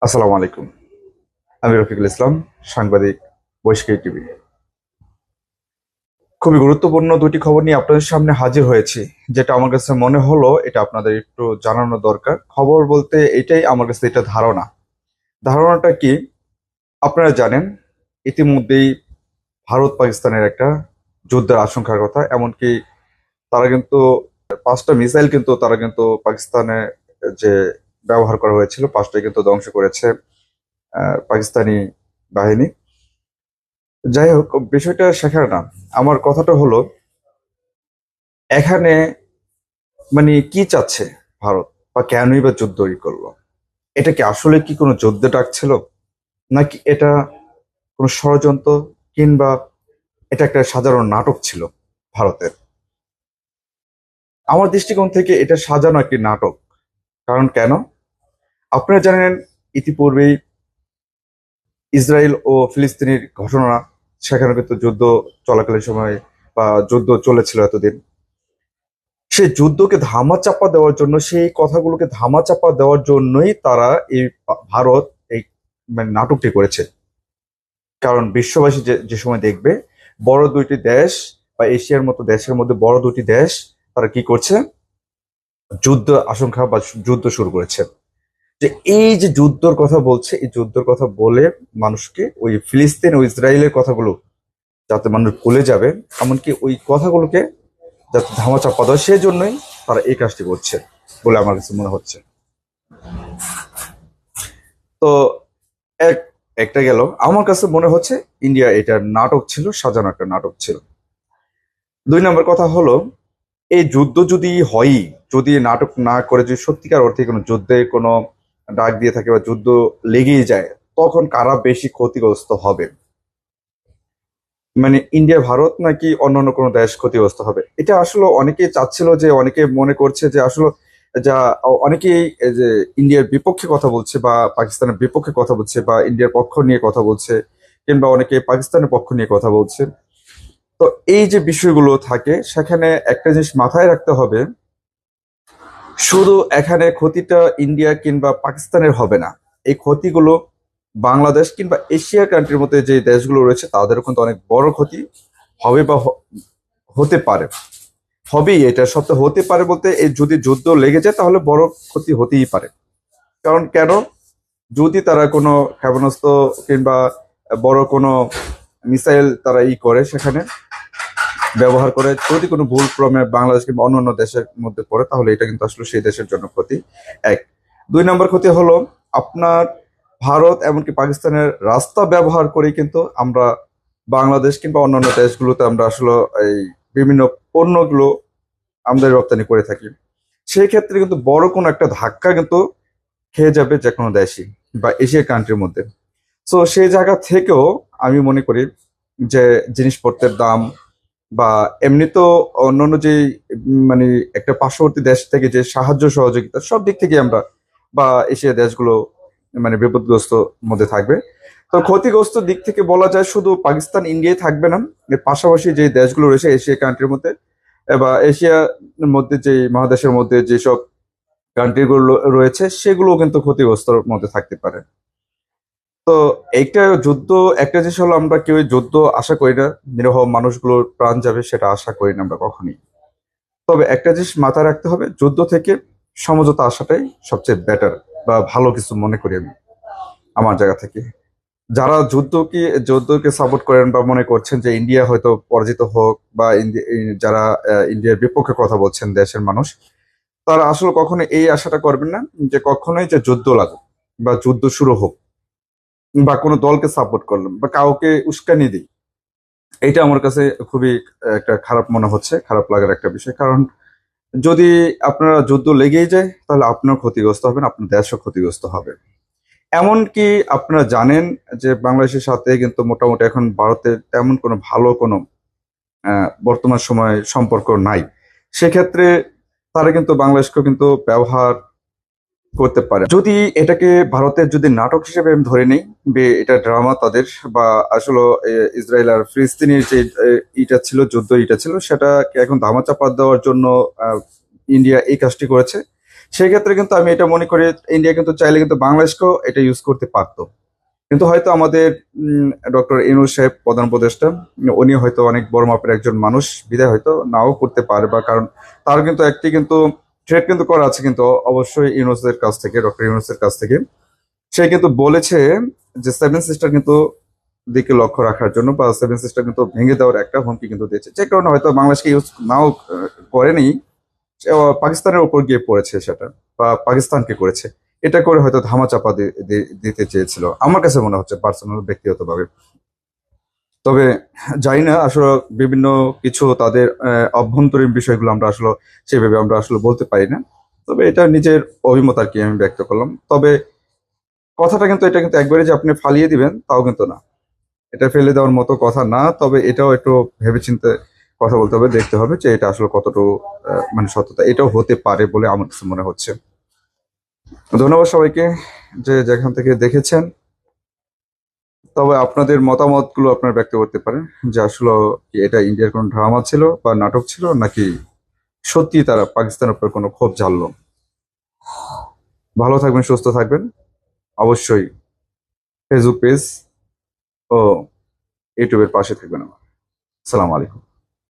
আসসালামু আলাইকুম। আমি রফিকুল ইসলাম, সাংবাদিক, বৈশাখী টিভি। খুবই গুরুত্বপূর্ণ দুটি খবর নিয়ে আপনাদের সামনে হাজির হয়েছি। যেটা আমার কাছে মনে হলো এটা আপনাদের একটু জানানো দরকার। খবর বলতে এটাই, আমার কাছে এটা ধারণাটা কি? আপনারা জানেন ইতিমধ্যেই ভারত পাকিস্তানের একটা যুদ্ধের আশঙ্কার কথা। এমনকি তারা কিন্তু 5টা মিসাইল কিন্তু তারা কিন্তু পাকিস্তানে যে ব্যবহার করা হয়েছিল, 5টাই কিন্তু ধ্বংস করেছে পাকিস্তানি বাহিনী। যাই হোক, বিষয়টা শেখার না। আমার কথাটা হলো, এখানে মানে কি চাচ্ছে ভারত, বা কেনই বা যুদ্ধ করলো? এটা কি আসলে কি কোনো যুদ্ধ ডাকছিল, নাকি এটা কোনো ষড়যন্ত্র, কিংবা এটা একটা সাধারণ নাটক ছিল ভারতের? আমার দৃষ্টিকোণ থেকে এটা সাজানো একটি নাটক। কারণ কেন? আপনারা জানেন ইতিপূর্বেই ইসরায়েল ও ফিলিস্তিনের ঘটনা, সেখানে কিন্তু যুদ্ধ চলাকালীন সময় বা যুদ্ধ চলেছিল এতদিন। সেই যুদ্ধকে ধামাচাপা দেওয়ার জন্য, সেই কথাগুলোকে ধামাচাপা দেওয়ার জন্যই তারা এই ভারত এই মানে নাটকটি করেছে। কারণ বিশ্ববাসী যে যে সময় দেখবে বড় দুইটি দেশ বা এশিয়ার মতো দেশের মধ্যে বড় দুটি দেশ, তারা কি করছে, যুদ্ধ আশঙ্কা বা যুদ্ধ শুরু করেছে। যে এই যে যুদ্ধর কথা বলছে, এই যুদ্ধর কথা বলে মানুষকে ওই ফিলিস্তিন ও ইসরায়েলের কথাগুলো যাতে মানুষ ভুলে যাবে, এমনকি ওই কথাগুলোকে যাতে ধামাচাপা দেয়, সেজন্যই তারা এই কাজটি করছে বলে আমার কাছে মনে হচ্ছে। তো এক একটা গেল, আমার কাছে মনে হচ্ছে ইন্ডিয়া এটা নাটক ছিল, সাজানো একটা নাটক ছিল। 2 নম্বর কথা হলো, এই যুদ্ধ যদি হয়, যদি নাটক না করে যদি সত্যিকার অর্থে কোনো যুদ্ধে কোনো ডাক দিয়ে থাকে বা যুদ্ধ লেগেই যায়, তখন কারা বেশি ক্ষতিগ্রস্ত হবে? মানে ইন্ডিয়া, ভারত, নাকি অন্যান্য কোনো দেশ ক্ষতিগ্রস্ত হবে? এটা আসলে অনেকেই চাচ্ছিল, যে অনেকে মনে করছে যে আসলে যা অনেকেই এই যে ইন্ডিয়ার বিপক্ষে কথা বলছে বা পাকিস্তানের বিপক্ষে কথা বলছে বা ইন্ডিয়ার পক্ষ নিয়ে কথা বলছে, কিংবা অনেকে পাকিস্তানের পক্ষ নিয়ে কথা বলছে। তো এই যে বিষয়গুলো থাকে, সেখানে একটা জিনিস মাথায় রাখতে হবে, শুধু এখানে ক্ষতিটা ইন্ডিয়া কিংবা পাকিস্তানের হবে না। এই ক্ষতিগুলো বাংলাদেশ কিংবা এশিয়া কান্ট্রির মধ্যে যে দেশগুলো রয়েছে তাদেরও কিন্তু অনেক বড় ক্ষতি হবে বা হতে পারে। হবেই, এটা সত্য, হতে পারে বলতে এই যদি যুদ্ধ লেগে যায় তাহলে বড় ক্ষতি হতেই পারে। কারণ কেন? যদি তারা কোনো ক্ষেপণাস্ত্র কিংবা বড় কোনো মিসাইল তারা করে সেখানে ব্যবহার করে, যদি কোনো ভুল ক্রমে বাংলাদেশ কিংবা অন্যান্য দেশের মধ্যে পড়ে, তাহলে এটা কিন্তু আসলে সেই দেশের জন্য ক্ষতি। এক। 2 নম্বর ক্ষতি হলো, আপনার ভারত এমনকি পাকিস্তানের রাস্তা ব্যবহার করে কিন্তু আমরা বাংলাদেশ কিংবা অন্যান্য দেশগুলোতে আমরা আসলে এই বিভিন্ন পণ্যগুলো আমদানি রপ্তানি করে থাকি। সেই ক্ষেত্রে কিন্তু বড় কোনো একটা ধাক্কা কিন্তু খেয়ে যাবে যে কোনো দেশই বা এশিয়া কান্ট্রির মধ্যে। সো সেই জায়গা থেকেও আমি মনে করি যে জিনিসপত্রের দাম বা এমনি তো অন্যান্য যে মানে একটা পার্শ্ববর্তী দেশ থেকে যে সাহায্য সহযোগিতা, সব দিক থেকে আমরা বা এশিয়া দেশগুলো মানে বিপদগ্রস্ত মধ্যে থাকবে। তো ক্ষতিগ্রস্ত দিক থেকে বলা যায় শুধু পাকিস্তান ইন্ডিয়াই থাকবে না, এর পাশাপাশি যে দেশগুলো রয়েছে এশিয়া কান্ট্রির মধ্যে বা এশিয়ার মধ্যে যে মহাদেশের মধ্যে যেসব কান্ট্রিগুলো রয়েছে সেগুলো কিন্তু ক্ষতিগ্রস্তর মধ্যে থাকতে পারে। তো এইটা যুদ্ধ, একটা জিনিস হলো, আমরা কেউ যুদ্ধ আশা করি না, নিরহ মানুষগুলোর প্রাণ যাবে সেটা আশা করি না আমরা কখনই। তবে একটা জিনিস মাথায় রাখতে হবে, যুদ্ধ থেকে সমঝোতা আসাটাই সবচেয়ে বেটার বা ভালো কিছু মনে করি আমি আমার জায়গা থেকে। যারা যুদ্ধকে সাপোর্ট করেন বা মনে করছেন যে ইন্ডিয়া হয়তো পরাজিত হোক, বা যারা ইন্ডিয়ার বিপক্ষে কথা বলছেন দেশের মানুষ, তারা আসলে কখনো এই আশাটা করবেন না যে কখনোই যে যুদ্ধ লাগুক বা যুদ্ধ শুরু হোক, বা কোনো দলকে সাপোর্ট করলাম বা কাউকে উস্কানি দিই। এটা আমার কাছে খুবই একটা খারাপ মনে হচ্ছে, খারাপ লাগার একটা বিষয়। কারণ যদি আপনারা যুদ্ধ লেগেই যায়, তাহলে আপনার ক্ষতিগ্রস্ত হবেন, আপনার দেশও ক্ষতিগ্রস্ত হবে। এমনকি আপনারা জানেন যে বাংলাদেশের সাথে কিন্তু মোটামুটি এখন ভারতের তেমন কোনো ভালো কোনো বর্তমান সময়ে সম্পর্ক নাই। সেক্ষেত্রে তারা কিন্তু বাংলাদেশকে কিন্তু ব্যবহার করতে পারে। যদি এটাকে ভারতের যদি নাটক হিসেবে আমি ধরে নিই, এটা ড্রামা তাদের, বা আসলে ইসরায়েল আর ফিলিস্তিনের যে ইটা ছিল, যুদ্ধ ইটা ছিল, সেটাকে এখন ধামাচাপা দেওয়ার জন্য আহ, ইন্ডিয়া এই কাজটি করেছে। সেই ক্ষেত্রে কিন্তু আমি এটা মনে করি ইন্ডিয়া কিন্তু চাইলে কিন্তু বাংলাদেশকেও এটা ইউজ করতে পারতো, কিন্তু হয়তো আমাদের ডক্টর ইউনূস সাহেব প্রধান উপদেষ্টা, উনি হয়তো অনেক বড় মাপের একজন মানুষ, বিধায় হয়তো নাও করতে পারে, বা কারণ তার কিন্তু একটি কিন্তু থ্রেট কিন্তু করা আছে কিন্তু অবশ্যই ইউনূসের কাছ থেকে, ডক্টর ইউনূসের কাছ থেকে। সে কিন্তু বলেছে যে সেভেন সিস্টার কিন্তু দিকে লক্ষ্য রাখার জন্য, বা সেভেন সিস্টার কিন্তু ভেঙে দেওয়ার একটা হুমকি কিন্তু দিয়েছে, যে কারণে হয়তো বাংলাদেশকে ইউজ নাও করেনি, পাকিস্তানের উপর গিয়ে পড়েছে সেটা, বা পাকিস্তানকে করেছে। এটা করে হয়তো ধামাচাপা দিতে চেয়েছিল, আমার কাছে মনে হচ্ছে পার্সোনাল ব্যক্তিগতভাবে। তবে জানি না আসলে, বিভিন্ন কিছু তাদের অভ্যন্তরীণ বিষয়গুলো আমরা আসলে সেভাবে আমরা আসলে বলতে পারি না। তবে এটা নিজের অভিমত আর কি আমি ব্যক্ত করলাম। তবে কথাটা কিন্তু, এটা কিন্তু একবারে যে আপনি ফালিয়ে দিবেন তাও কিন্তু না, এটা ফেলে দেওয়ার মতো কথা না। তবে এটাও একটু ভেবেচিন্তে কথা বলতে হবে, দেখতে হবে যে এটা আসলে কতটুকু মানে সত্যতা, এটাও হতে পারে বলে আমার কাছে মনে হচ্ছে। ধন্যবাদ সবাইকে যে যেখান থেকে দেখেছেন। তবে আপনাদের মতামতগুলো আপনারা ব্যক্ত করতে পারেন যে আসলে কি এটা ইন্ডিয়ার কোনো ড্রামা ছিল বা নাটক ছিল, নাকি সত্যি তারা পাকিস্তানের উপর কোনো ক্ষোভ ঝাড়লো। ভালো থাকবেন, সুস্থ থাকবেন। অবশ্যই ফেসবুক পেজ ও ইউটিউবের পাশে থাকবেন আমার। সালাম আলাইকুম।